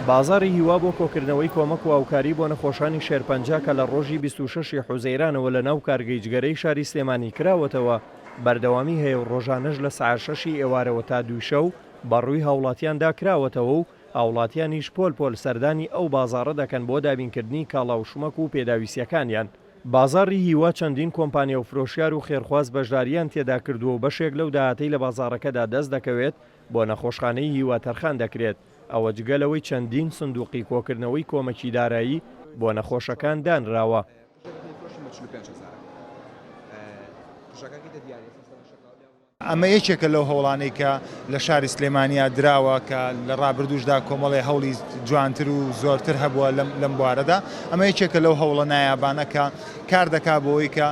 بازاری هیوا بۆ کۆکردنەوەی کۆمەک و هاوکاری بۆ نەخۆشانی شێرپەنجە کە لە ڕۆژی 26 حوزەیرانەوە لە ناو کارگەیجگەرەی شاری سلێمانی کراوەتەوە بەردەوامی هەیە و ڕۆژانەش لە ساعت 6 ئێوارەوە تا 2 شەو بەڕووی هاوڵاتیاندا کراوەتەوە و هاوڵاتیانیش پۆل سەردانی ئەو بازاڕە دەکەن بۆ دابینکردنی کاڵاو شومەک و پێداویستیەکانیان. بازاری هیوا چەندین کۆمپانیا و فرۆشیار و خێرخواز بەشداریان تێدا کردووە و بەشێک لەو داهاتەی لە بازاڕەکەدا دەست دەکەوێت بۆ نەخۆشخانەی هیوا تەرخان دەکرێت. ئەوە جگەلەوەی چەندین سندوقی کۆکردنەوەی کۆمەکی دارایی بۆ نەخۆشەکان دانراوە. ئەمە یەکێکە لەو هەوڵانەی کە لە شاری سلێمانیا دراوە کە لە ڕابردووشدا کۆمەڵی هەوڵی جوانتر و زۆرتر هەبووە لەم بوارەدا. ئەمە یەکێکە لەو هەوڵە نایابانە کە کار دەکا بۆەوەی کە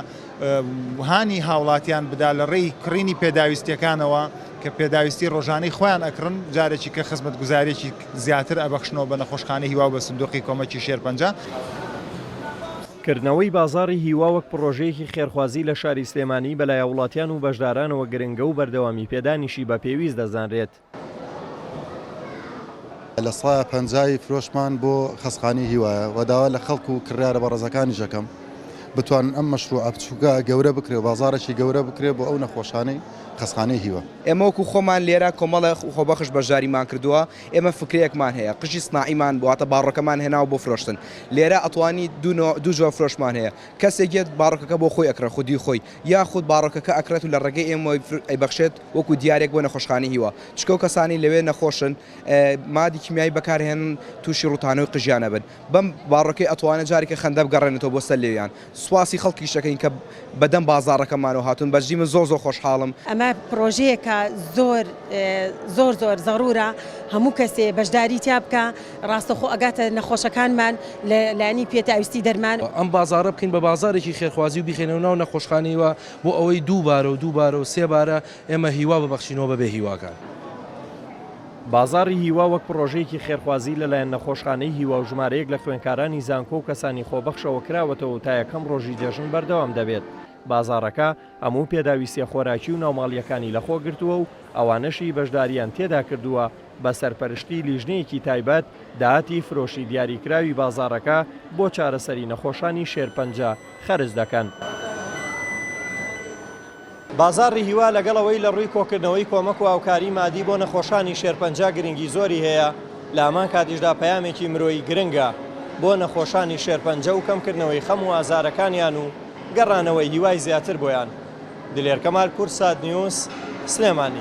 هانی هاوڵاتیان بدا لە ڕێی کڕینی پێداویستیەکانەوە کە پێداویستی ڕۆژانەی خۆیان ئەکڕن جارێکی کە خزمەتگوزاریەکی زیاتر ئەبەخشنەوە بە نەخۆشخانەی هیوا بە سندوقی کۆمەکی شێرپەنجە. کردنەوەی بازاری هیوا وەک پرۆژەیەکی خێرخوازی لە شاری سلێمانی بەلای وڵاتیان و بەشدارانەوە گرنگە و بەردەوامی پێدانیشی بە پێویست دەزانرێت. لە سایە پەنجای فرۆشمان بۆ خەسخانەی هیوایە و داوا لە خەڵک و کڕیارە بە ڕێزەکانی ژەکەم بتوان ئەم مەشروع بچووکە گەورە بکرێ و بازارێکی گەورە بکرێ بۆ ئەو نەخۆشانەی خەسخانەی هیوا. ئێمە وەکو خۆمان لێرە کۆمەڵە خۆبەخش بەشداریمان کردووە. ئێمە فکرەیەکمان هەیە قژی سناعیمان بواتە باڕەکەمان هێناوە بۆ فرۆشتن. لێرە ئەتوانی دوو جۆر فرۆشمان هەیە. کەسێکێت باڕەکەکە بۆ خۆی ئەکرێت خودی خۆی یاخود باڕەکەکە ئەکرێت و لە ڕێگەی ئێمە ئەیبەخشێت وەکو دیارێک بۆ نەخۆشخانەی هیوا. چکە و کەسانی لەوێ نەخۆشن مادی کیمیایی بەکارهێنن تووشی ڕوتانەوەی قژیانە بن. بەم باڕەکەی ئەتوانێت جارێکە خەندە بگەڕێنێتەوە بۆ سەر لێویان. سواسی خەڵکی شەکەین کە بەدەم بازاڕەکەمانەوە هاتون بەجی من زۆر خۆشحاڵم. ئەمە پرۆژەیەکە زۆر زەڕورە هەموو کەسێ بەشداری تیا بکە ڕاستەخۆ ئەگاتە نەخۆشەکانمان لەلایەنی پێداویستی دەرمان. ئەم بازارە بکەین بە بازارێکی خێرخوازی و بیخێنەوە ناو نەخۆشخانەیەوە بۆ ئەوەی دووبارە و سێبارە ئێمە هیوا ببەخشینەوە بەبێ هیواکان. بازاری هیوا وەک پرۆژەیەکی خێرخوازی لەلایەن نەخۆشخانەی هیوا و ژمارەیەک لە خوێندکارانی زانکۆ و کەسانی خۆبەخشەوە کراوەتەوە تا یەکەم ڕۆژی جەژن بەردەوام دەبێت. بازارەکە هەموو پێداویستیە خۆراکی و ناوماڵیەکانی لەخۆ گرتووە و ئەوانەشی بەشداریان تێدا کردووە بە سەرپەرشتی لیژنەیەکی تایبەت داهاتی فرۆشی دیاریکراوی بازارەکە بۆ چارەسەری نەخۆشانی شێرپەنجە خەرج دەکەن. بازاری هیوا لەگەڵەوەی لە ڕووی کۆکردنەوەی کۆمەک و هاوکاری مادی بۆ نەخۆشانی شێرپەنجە گرنگی زۆری هەیە لە هەمان کاتیشدا پەیامێکی مرۆیی گرنگە بۆ نەخۆشانی شێرپەنجە و کەمکردنەوەی خەم و ئازارەکانیان و گەڕانەوەی هیوای زیاتر بۆیان. دلێر کەمال پور سات نیوز سلێمانی.